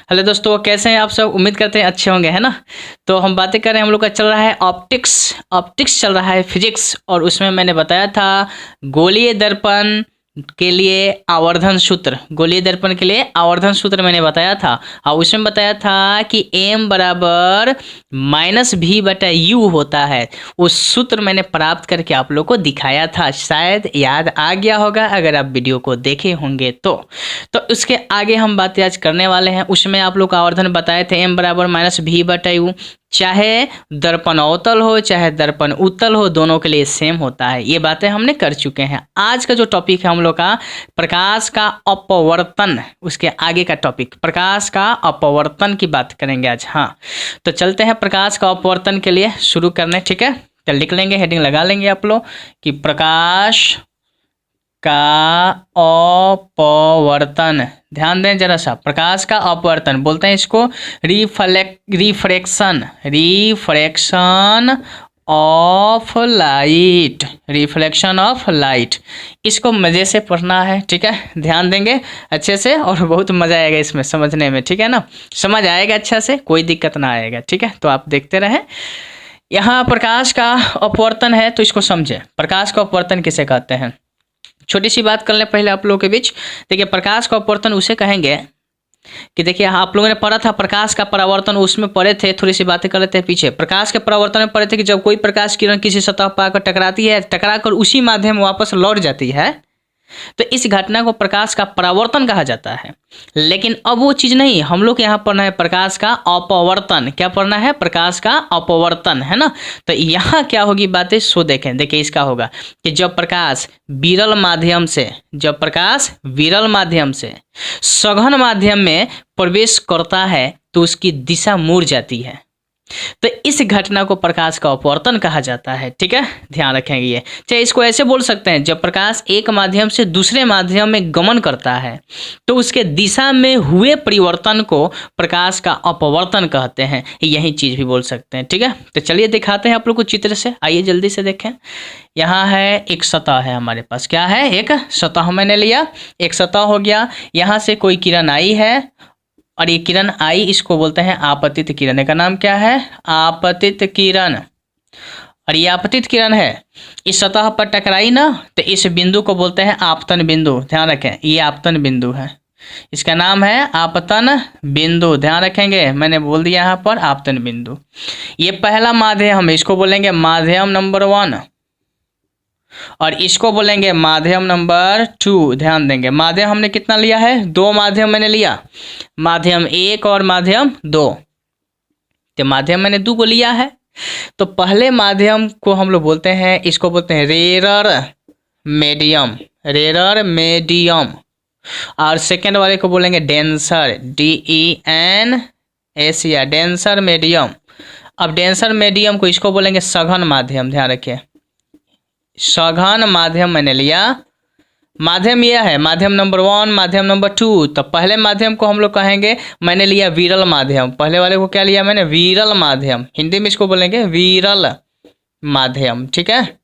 Hello दोस्तों, कैसे हैं आप सब। उम्मीद करते हैं अच्छे होंगे, है ना। तो हम बातें कर रहे हैं, हम लोग का चल रहा है ऑप्टिक्स चल रहा है फिजिक्स। और उसमें मैंने बताया था गोलीय दर्पण के लिए आवर्धन सूत्र, गोलीय दर्पण के लिए आवर्धन सूत्र मैंने बताया था। और उसमें बताया था कि m बराबर -v/u होता है। उस सूत्र मैंने प्राप्त करके आप लोग को दिखाया था, शायद याद आ गया होगा अगर आप वीडियो को देखे होंगे तो उसके आगे हम बातें आज करने वाले हैं। उसमें आप लोग का आवर्धन बताए थे m बराबर -v/u, चाहे दर्पण अवतल हो चाहे दर्पण उत्तल हो, दोनों के लिए सेम होता है। ये बातें हमने कर चुके हैं। आज का जो टॉपिक है हम लोग का प्रकाश का अपवर्तन, उसके आगे का टॉपिक प्रकाश का अपवर्तन की बात करेंगे आज। हाँ, तो चलते हैं प्रकाश का अपवर्तन के लिए शुरू करने। ठीक है, तो लिख लेंगे, हेडिंग लगा लेंगे आप लोग कि प्रकाश का अपवर्तन। ध्यान दें जरा सा, प्रकाश का अपवर्तन बोलते हैं इसको refraction of light, reflection of light. इसको मज़े से पढ़ना है, ठीक है। ध्यान देंगे अच्छे से और बहुत मज़ा आएगा इसमें समझने में, ठीक है ना। समझ आएगा अच्छा से, कोई दिक्कत ना आएगा, ठीक है। तो आप देखते रहें। यहाँ प्रकाश का अपवर्तन है तो इसको समझें। प्रकाश का अपवर्तन किसे कहते हैं, छोटी सी बात कर लें पहले आप लोगों के बीच। देखिए, प्रकाश का अपवर्तन उसे कहेंगे कि देखिए आप लोगों ने पढ़ा था प्रकाश का परावर्तन, उसमें पढ़े थे, थोड़ी सी बातें कर लेते हैं पीछे। प्रकाश के परावर्तन में पढ़े थे कि जब कोई प्रकाश किरण किसी सतह पर आकर टकराती है, टकराकर उसी माध्यम वापस लौट जाती है, तो इस घटना को प्रकाश का परावर्तन कहा जाता है। लेकिन अब वो चीज़ नहीं, हम लोग यहाँ पढ़ना है प्रकाश का अपवर्तन। क्या पढ़ना है? प्रकाश का अपवर्तन, है ना। तो यहाँ क्या होगी बातें, सो देखें। देखिए इसका होगा कि जब प्रकाश विरल माध्यम से सघन माध्यम में प्रवेश करता है तो उसकी दिशा मुड़ जाती है। तो इस घटना को प्रकाश का अपवर्तन कहा जाता है, ठीक है। ध्यान रखेंगे ये। चाहे इसको ऐसे बोल सकते हैं, जब प्रकाश एक माध्यम से दूसरे माध्यम में गमन करता है तो उसके दिशा में हुए परिवर्तन को प्रकाश का अपवर्तन कहते हैं। यही चीज भी बोल सकते हैं, ठीक है। तो चलिए दिखाते हैं आप लोग को चित्र से, आइए जल्दी से देखें। यहाँ है एक सतह है हमारे पास, क्या है, एक सतह मैंने लिया, एक सतह हो गया। यहाँ से कोई किरण आई है और ये किरण आई, इसको बोलते हैं आपतित किरण। का नाम क्या है? आपतित किरण। और ये आपतित किरण है, इस सतह पर टकराई ना, तो इस बिंदु को बोलते हैं आपतन बिंदु। ध्यान रखें, ये आपतन बिंदु है, इसका नाम है आपतन बिंदु। ध्यान रखेंगे, मैंने बोल दिया यहाँ पर आपतन बिंदु। ये पहला माध्यम, हम इसको बोलेंगे माध्यम नंबर 1 और इसको बोलेंगे माध्यम नंबर 2। ध्यान देंगे, माध्यम हमने कितना लिया है? 2 माध्यम मैंने लिया, माध्यम 1 और माध्यम 2। तो माध्यम मैंने 2 को लिया है। तो पहले माध्यम को हम लोग बोलते हैं, इसको बोलते हैं रेरर मीडियम, और सेकेंड वाले को बोलेंगे डेंसर, DENS, या डेंसर मीडियम। अब डेंसर मीडियम को इसको बोलेंगे सघन माध्यम। ध्यान रखिए, सघन माध्यम मैंने लिया। माध्यम यह है माध्यम नंबर 1, माध्यम नंबर 2। तो पहले माध्यम को हम लोग कहेंगे, मैंने लिया विरल माध्यम। पहले वाले को क्या लिया मैंने? विरल माध्यम। हिंदी में इसको बोलेंगे विरल माध्यम, ठीक है।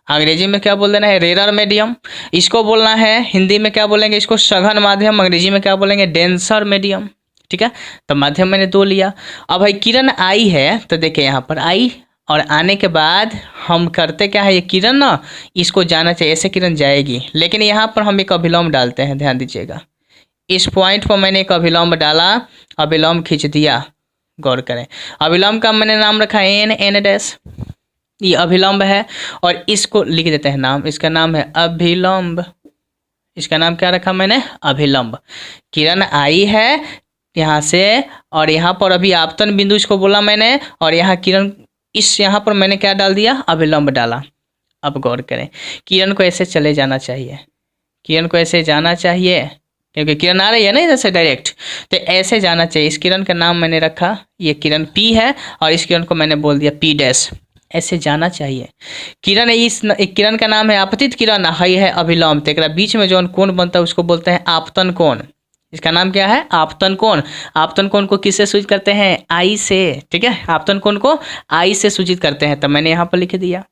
अंग्रेजी में क्या बोल देना है? Rarer medium. इसको बोलना है हिंदी में क्या बोलेंगे? इसको सघन माध्यम। अंग्रेजी में क्या बोलेंगे? डेंसर मीडियम, ठीक है। तो माध्यम मैंने 2 लिया। अब भाई किरण आई है, तो देखिए यहाँ पर आई, और आने के बाद हम करते क्या है, ये किरण ना, इसको जाना चाहिए, ऐसे किरण जाएगी, लेकिन यहाँ पर हम एक अभिलंब डालते हैं। ध्यान दीजिएगा, इस पॉइंट पर मैंने एक अभिलंब डाला, अभिलंब खींच दिया। गौर करें, अभिलंब का मैंने नाम रखा n डैश, ये अभिलंब है। और इसको लिख देते हैं नाम, इसका नाम है अभिलंब। इसका नाम क्या रखा मैंने? अभिलंब। किरण आई है यहाँ से, और यहाँ पर अभी आपतन बिंदु इसको बोला मैंने, और यहाँ किरण, इस यहाँ पर मैंने क्या डाल दिया? अभिलंब डाला। अब गौर करें, किरण को ऐसे चले जाना चाहिए, किरण को ऐसे जाना चाहिए, क्योंकि किरण आ रही है ना इधर से डायरेक्ट, तो ऐसे जाना चाहिए। इस किरण का नाम मैंने रखा, ये किरण P है, और इस किरण को मैंने बोल दिया P डैश। ऐसे जाना चाहिए किरण। इस किरण का नाम है आपतित किरण, है अभिलंब। तो एक बीच में जो कोण बनता है उसको बोलते हैं आपतन कोण। इसका नाम क्या है? आपतन कोण। आपतन कोण को किससे सूचित करते हैं? आई से, ठीक है। आपतन कोण को आई से सूचित करते हैं, तो मैंने यहाँ पर लिख दिया।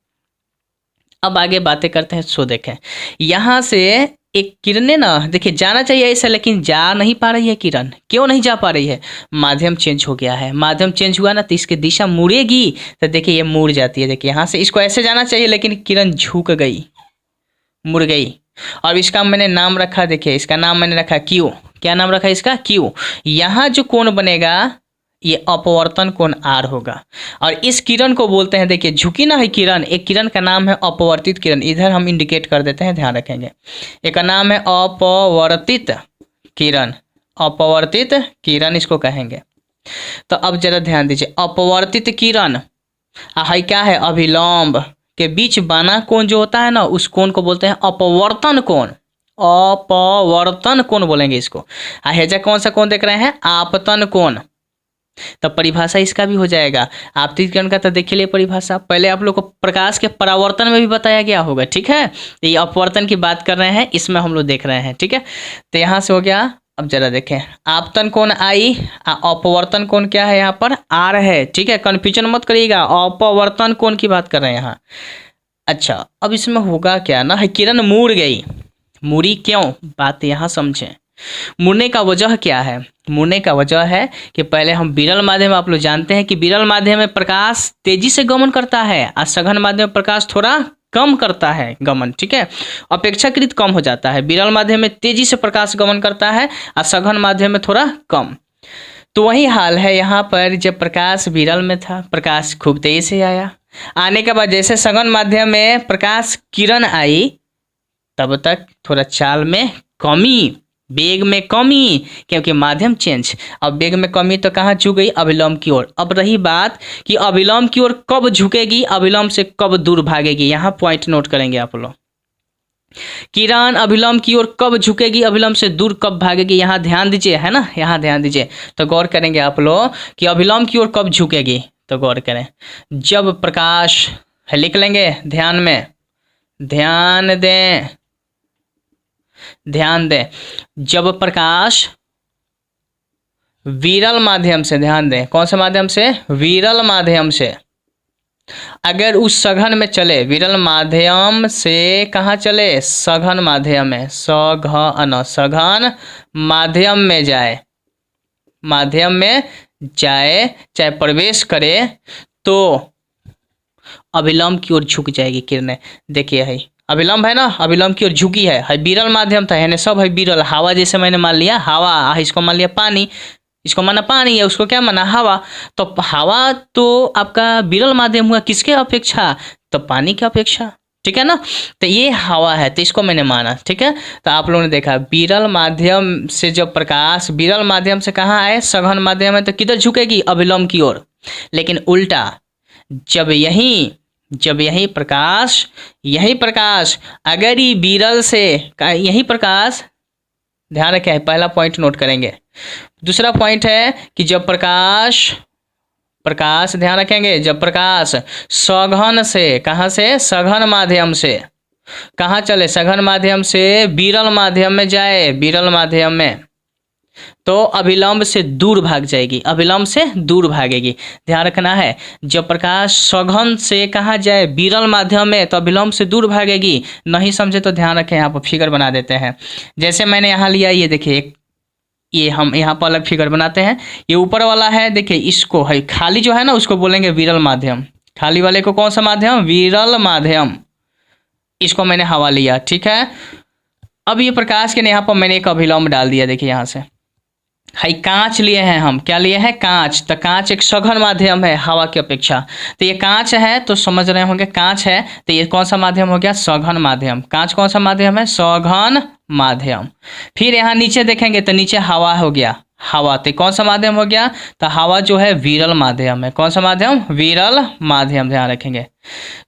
अब आगे बातें करते हैं। सो देखें, यहाँ से एक किरणें ना देखिए जाना चाहिए ऐसा, लेकिन जा नहीं पा रही है किरण। क्यों नहीं जा पा रही है? माध्यम चेंज हो गया है। माध्यम चेंज हुआ ना तो इसकी दिशा मुड़ेगी, तो देखिए ये मुड़ जाती है। देखिए यहाँ से इसको ऐसे जाना चाहिए, लेकिन किरण झुक गई, मुड़ गई। और इसका मैंने नाम रखा, देखिए इसका नाम मैंने रखा क्यू। क्या नाम रखा इसका? क्यू। यहाँ जो कोण बनेगा ये अपवर्तन कोण आर होगा। और इस किरण को बोलते हैं, देखिए झुकी ना है किरण, एक किरण का नाम है अपवर्तित किरण। इधर हम इंडिकेट कर देते हैं, ध्यान रखेंगे। एक का नाम है अपवर्तित किरण, अपवर्तित किरण इसको कहेंगे। तो अब जरा ध्यान दीजिए, अपवर्तित किरण है क्या है? अभिलंब के बीच बना कोण जो होता है ना, उस कोण को बोलते हैं अपवर्तन कोण। अपवर्तन कोण बोलेंगे इसको। हेजा कौन सा कोण देख रहे हैं? आपतन कोण। तो परिभाषा इसका भी हो जाएगा। आपतित किरण का तो देख लिए परिभाषा, पहले आप लोग को प्रकाश के परावर्तन में भी बताया गया होगा, ठीक है। तो ये अपवर्तन की बात कर रहे हैं, इसमें हम लोग देख रहे हैं, ठीक है। तो यहाँ से हो गया। अब जरा देखें, आपतन कोण आई, अपवर्तन कोण क्या है? यहाँ पर आर है, ठीक है। कन्फ्यूजन मत करिएगा, अपवर्तन कोण की बात कर रहे हैं यहाँ। अच्छा, अब इसमें होगा क्या ना, किरण मुड़ गई। मुड़ी क्यों? बात यहाँ समझें। मुड़ने का वजह क्या है? मुड़ने का वजह है कि पहले हम विरल माध्यम, आप लोग जानते हैं कि विरल माध्यम में प्रकाश तेजी से गमन करता है और सघन माध्यम में प्रकाश थोड़ा कम करता है गमन, ठीक है। अपेक्षाकृत कम हो जाता है। विरल माध्यम में तेजी से प्रकाश गमन करता है और सघन माध्यम में थोड़ा कम। तो वही हाल है यहाँ पर। जब प्रकाश विरल में था, प्रकाश खूब तेजी से आया। आने के बाद जैसे सघन माध्यम में प्रकाश किरण आई, तब तक थोड़ा चाल में कमी, वेग में कमी, क्योंकि माध्यम चेंज। अब वेग में कमी तो कहाँ झुक गई? अभिलंब की ओर। अब रही बात कि अभिलंब की ओर कब झुकेगी, अभिलंब से कब दूर भागेगी। यहाँ पॉइंट नोट करेंगे आप लोग। किरण अभिलंब की ओर कब झुकेगी, अभिलंब से दूर कब भागेगी, यहाँ ध्यान दीजिए, है ना, यहाँ ध्यान दीजिए। तो गौर करेंगे आप लोग कि अभिलंब की ओर कब झुकेगी, तो गौर करें। जब प्रकाश है, लिख लेंगे, ध्यान में, ध्यान दें, ध्यान दें। जब प्रकाश विरल माध्यम से, ध्यान दें, कौन से माध्यम से? विरल माध्यम से अगर उस सघन में चले, विरल माध्यम से कहाँ चले? सघन माध्यम में, सघन माध्यम में जाए, माध्यम में जाए, चाहे प्रवेश करे, तो अभिलंब की ओर झुक जाएगी किरणें। देखिए है अभिलंब है ना, अभिलंब की ओर झुकी है। विरल माध्यम था, यानी सब है विरल। हवा जैसे मैंने मान लिया हवा, इसको मान लिया पानी, इसको माना पानी है, उसको क्या माना? हवा। तो हवा तो आपका विरल माध्यम हुआ, किसके अपेक्षा? तो पानी के अपेक्षा, ठीक है ना। तो ये हवा है, तो इसको मैंने माना, ठीक है। तो आप लोगों ने देखा विरल माध्यम से जब प्रकाश विरल माध्यम से कहाँ आए? सघन माध्यम में, तो किधर झुकेगी? अभिलंब की ओर। लेकिन उल्टा, जब यही प्रकाश अगर ये विरल से, यही प्रकाश, ध्यान रखें, पहला पॉइंट नोट करेंगे। दूसरा पॉइंट है कि जब प्रकाश, ध्यान रखेंगे, जब प्रकाश सघन से, कहाँ से? सघन माध्यम से कहाँ चले? सघन माध्यम से विरल माध्यम में जाए, विरल माध्यम में, तो अभिलंब से दूर भाग जाएगी, अभिलंब से दूर भागेगी। ध्यान रखना है, जब प्रकाश सघन से कहाँ जाए? विरल माध्यम में, तो अभिलंब से दूर भागेगी। नहीं समझे तो ध्यान रखें, यहाँ पर फिगर बना देते हैं। जैसे मैंने यहाँ लिया, ये देखिए, ये हम यहाँ पर अलग फिगर बनाते हैं। ये ऊपर वाला है, देखिए, इसको है खाली जो है ना, उसको बोलेंगे विरल माध्यम। खाली वाले को कौन सा माध्यम? विरल माध्यम। इसको मैंने हवा लिया, ठीक है। अब ये प्रकाश के यहाँ पर मैंने एक अभिलंब डाल दिया। देखिए यहाँ से है कांच लिए हैं हम, क्या लिए हैं? कांच। तो कांच एक सघन माध्यम है हवा की अपेक्षा। तो ये कांच है, तो समझ रहे होंगे कांच है, तो ये कौन सा माध्यम हो गया? सघन माध्यम। कांच कौन सा माध्यम है? सघन माध्यम। फिर यहाँ नीचे देखेंगे तो नीचे हवा हो गया, हवा। तो कौन सा माध्यम हो गया? तो हवा जो है विरल माध्यम है। कौन सा माध्यम? विरल माध्यम, ध्यान रखेंगे।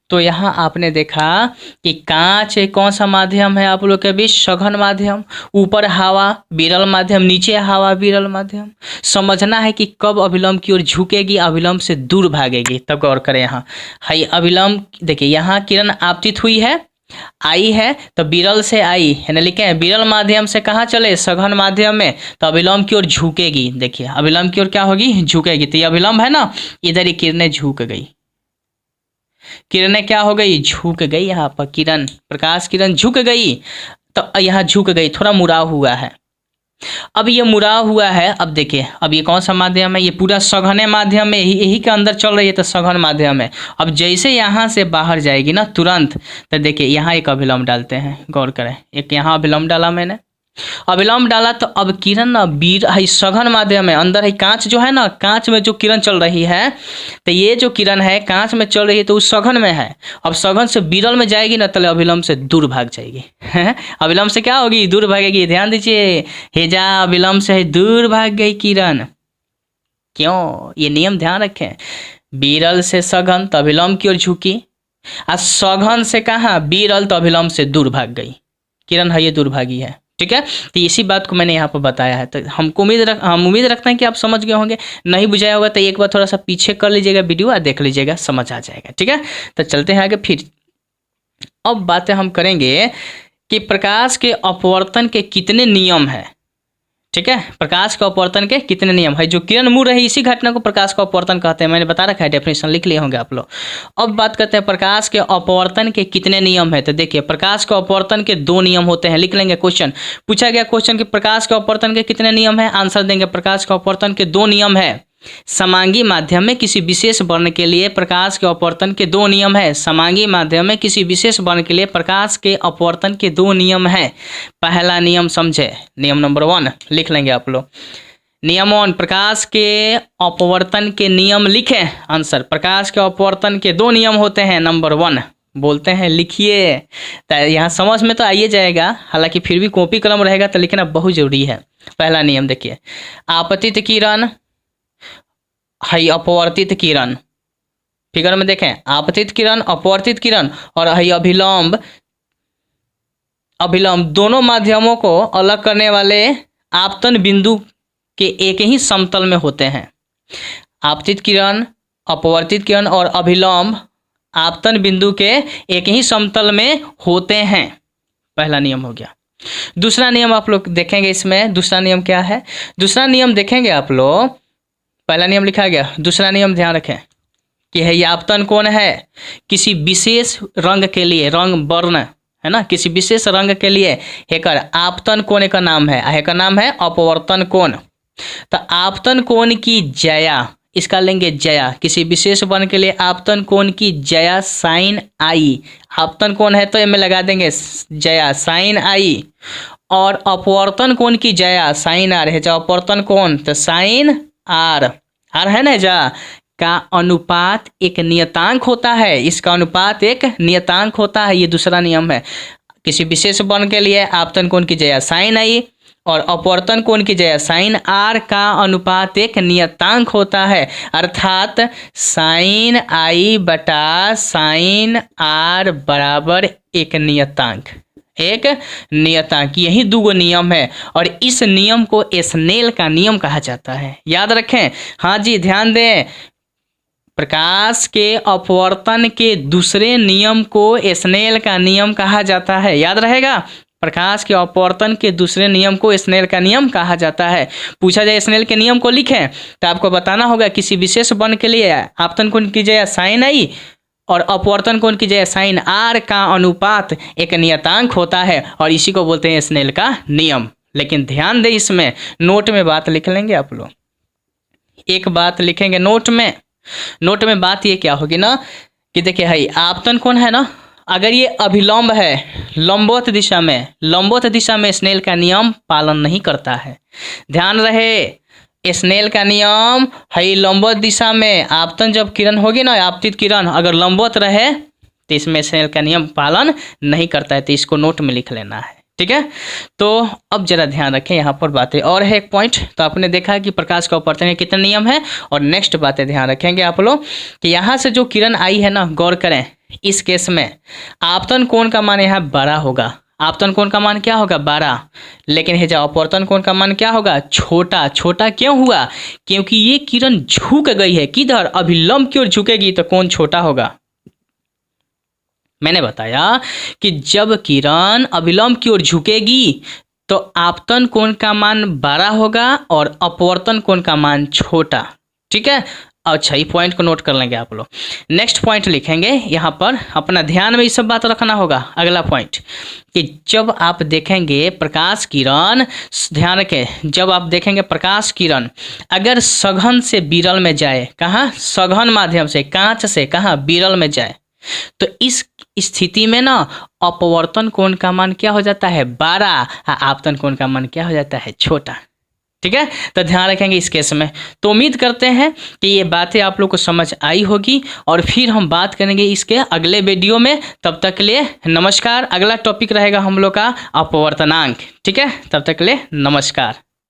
तो यहाँ आपने देखा कि कांच एक कौन सा माध्यम है आप लोग के बीच? सघन माध्यम। ऊपर हवा विरल माध्यम, नीचे हवा विरल माध्यम। समझना है कि कब अभिलंब की ओर झुकेगी, अभिलंब से दूर भागेगी। तब गौर करें, यहाँ है अभिलंब, देखिए यहाँ किरण आपतित हुई है, आई है, तो विरल से आई है, लिखे हैं विरल माध्यम से कहाँ चले? सघन माध्यम में, तो अभिलंब की ओर झुकेगी। देखिए अभिलंब की ओर क्या होगी? झुकेगी। तो ये अभिलंब है ना, इधर ही किरणें झुक गई, किरणें क्या हो गई? झुक गई। यहाँ पर किरण, प्रकाश किरण झुक गई। तो यहाँ झुक गई, थोड़ा मुड़ाव हुआ है। अब ये मुड़ाव हुआ है, अब देखिए अब ये कौन सा माध्यम है, ये पूरा सघने माध्यम में यही के अंदर चल रही है, तो सघन माध्यम है। अब जैसे यहाँ से बाहर जाएगी ना तुरंत, तो देखिए यहाँ एक अभिलंब डालते हैं, गौर करें, एक यहाँ अभिलंब डाला मैंने, अभिलंब डाला तो अब किरण ना सघन माध्यम है, अंदर है कांच जो है ना, कांच में जो किरण चल रही है, तो ये जो किरण है कांच में चल रही है तो उस सघन में है। अब सघन से विरल में जाएगी ना, तो अभिलंब से दूर भाग जाएगी। अभिलंब से क्या होगी, दूर भागेगी। ध्यान दीजिए, हेजा अभिलंब से दूर भाग गई किरण। क्यों, ये नियम ध्यान रखें, विरल से सघन तो अभिलंब की ओर झुकी, और सघन से कहाँ विरल तो अभिलंब से दूर भाग गई किरण, है ये दूरभागी है। ठीक है, तो इसी बात को मैंने यहाँ पर बताया है। तो हम उम्मीद रखते हैं कि आप समझ गए होंगे। नहीं बुझाया होगा तो एक बार थोड़ा सा पीछे कर लीजिएगा वीडियो और देख लीजिएगा, समझ आ जाएगा। ठीक है, तो चलते हैं आगे। फिर अब बातें हम करेंगे कि प्रकाश के अपवर्तन के कितने नियम हैं। ठीक है, प्रकाश का अपवर्तन के कितने नियम है। जो किरण मुड़ रही इसी घटना को प्रकाश का अपवर्तन कहते हैं, मैंने बता रखा है, डेफिनेशन लिख लिए होंगे आप लोग। अब बात करते हैं प्रकाश के अपवर्तन के कितने नियम है। तो देखिए प्रकाश के अपवर्तन के 2 नियम होते हैं, लिख लेंगे। क्वेश्चन पूछा गया क्वेश्चन कि प्रकाश के अपवर्तन के कितने नियम है, आंसर देंगे प्रकाश का अपवर्तन के 2 नियम है। समांगी माध्यम में किसी विशेष वर्ण के लिए प्रकाश के अपवर्तन के 2 नियम है। समांगी माध्यम में किसी विशेष वर्ण के लिए प्रकाश के अपवर्तन के 2 नियम है। पहला नियम समझे, नियम नंबर 1 लिख लेंगे आप लोग। नियम 1, प्रकाश के अपवर्तन के नियम लिखें। आंसर, प्रकाश के अपवर्तन के 2 नियम होते हैं। नंबर 1 बोलते हैं, लिखिए। तो यहाँ समझ में तो आइए जाएगा, हालांकि फिर भी कॉपी कलम रहेगा तो लिखना बहुत जरूरी है। पहला नियम देखिए, आपतित किरण है अपवर्तित किरण। फिगर में देखें, आपतित किरण, अपवर्तित किरण और है अभिलंब दोनों माध्यमों को अलग करने वाले आपतन बिंदु के एक ही समतल में होते हैं। आपतित किरण, अपवर्तित किरण और अभिलंब आपतन बिंदु के एक ही समतल में होते हैं। पहला नियम हो गया। दूसरा नियम आप लोग देखेंगे, इसमें दूसरा नियम क्या है। दूसरा नियम देखेंगे आप लोग, पहला नियम लिखा गया, दूसरा नियम ध्यान रखें कि है आपतन कोण है किसी विशेष रंग के लिए, रंग वर्ण है ना, किसी विशेष रंग के लिए हेकर आपतन कोण का नाम है, हेकर नाम है अपवर्तन कोण। तो आपतन कोण की ज्या, इसका लेंगे ज्या, किसी विशेष वर्ण के लिए आपतन कोण की ज्या साइन आई। आपतन कोण है तो इनमें लगा देंगे ज्या साइन आई, और अपवर्तन कोण की ज्या साइन आर है। जो अपवर्तन कोण तो साइन आर है ना, जा का अनुपात एक नियतांक होता है, इसका अनुपात एक नियतांक होता है। ये दूसरा नियम है। किसी विशेष वर्ण के लिए आपतन कोण की ज्या साइन आई और अपवर्तन कोण की ज्या साइन आर का अनुपात एक नियतांक होता है, अर्थात साइन आई बटा साइन आर बराबर एक नियतांक, एक नियतांक। यही 2 नियम है और इस नियम को स्नेल का नियम कहा जाता है। याद रखें, हाँ जी ध्यान दें, प्रकाश के अपवर्तन के दूसरे नियम को स्नेल का नियम कहा जाता है। याद रहेगा, प्रकाश के अपवर्तन के दूसरे नियम को स्नेल का नियम कहा जाता है। पूछा जाए स्नेल के नियम को लिखें तो आपको बताना होगा किसी विशेष वर्ण के लिए आपतन कोण की ज्या साइन आई और अपवर्तन कोण की ज्या साइन आर का अनुपात एक नियतांक होता है, और इसी को बोलते हैं स्नेल का नियम। लेकिन ध्यान दें, इसमें नोट में बात लिख लेंगे आप लोग, एक बात लिखेंगे नोट में। नोट में बात ये क्या होगी ना कि देखिए है आपतन कोण है ना, अगर ये अभिलंब है लंबवत दिशा में स्नेल का नियम पालन नहीं करता है। ध्यान रहे, स्नेल का नियम है लंबवत दिशा में, आपतन जब किरण होगी ना, आपतित किरण अगर लंबवत रहे तो इसमें स्नेल का नियम पालन नहीं करता है। तो इसको नोट में लिख लेना है। ठीक है, तो अब जरा ध्यान रखें, यहाँ पर बातें और है एक पॉइंट। तो आपने देखा कि प्रकाश का अपवर्तन के कितने नियम है, और नेक्स्ट बातें ध्यान रखेंगे आप लोग कि यहाँ से जो किरण आई है ना, गौर करें, इस केस में आपतन कोण का मान यहाँ 12 होगा। आपतन कोण का मान क्या होगा 12, लेकिन है जो अपवर्तन कोण का मान क्या होगा छोटा। छोटा क्यों हुआ, क्योंकि ये किरण झुक गई है, किधर, अभिलंब की ओर झुकेगी तो कोण छोटा होगा। मैंने बताया कि जब किरण अभिलंब की ओर झुकेगी तो आपतन कोण का मान 12 होगा और अपवर्तन कोण का मान छोटा। ठीक है, अच्छा, ये पॉइंट को नोट कर लेंगे आप लोग। नेक्स्ट पॉइंट लिखेंगे यहाँ पर, अपना ध्यान में ये सब बात रखना होगा। अगला पॉइंट कि जब आप देखेंगे प्रकाश किरण, ध्यान रखें, जब आप देखेंगे प्रकाश किरण अगर सघन से विरल में जाए, कहाँ, सघन माध्यम से, कांच से कहाँ, विरल में जाए, तो इस स्थिति में ना अपवर्तन कोण का मान क्या हो जाता है, 12, आपतन कोण का मान क्या हो जाता है, छोटा। ठीक है, तो ध्यान रखेंगे इस केस में। तो उम्मीद करते हैं कि ये बातें आप लोग को समझ आई होगी, और फिर हम बात करेंगे इसके अगले वीडियो में। तब तक के लिए नमस्कार। अगला टॉपिक रहेगा हम लोग का अपवर्तनांक। ठीक है, तब तक के लिए नमस्कार।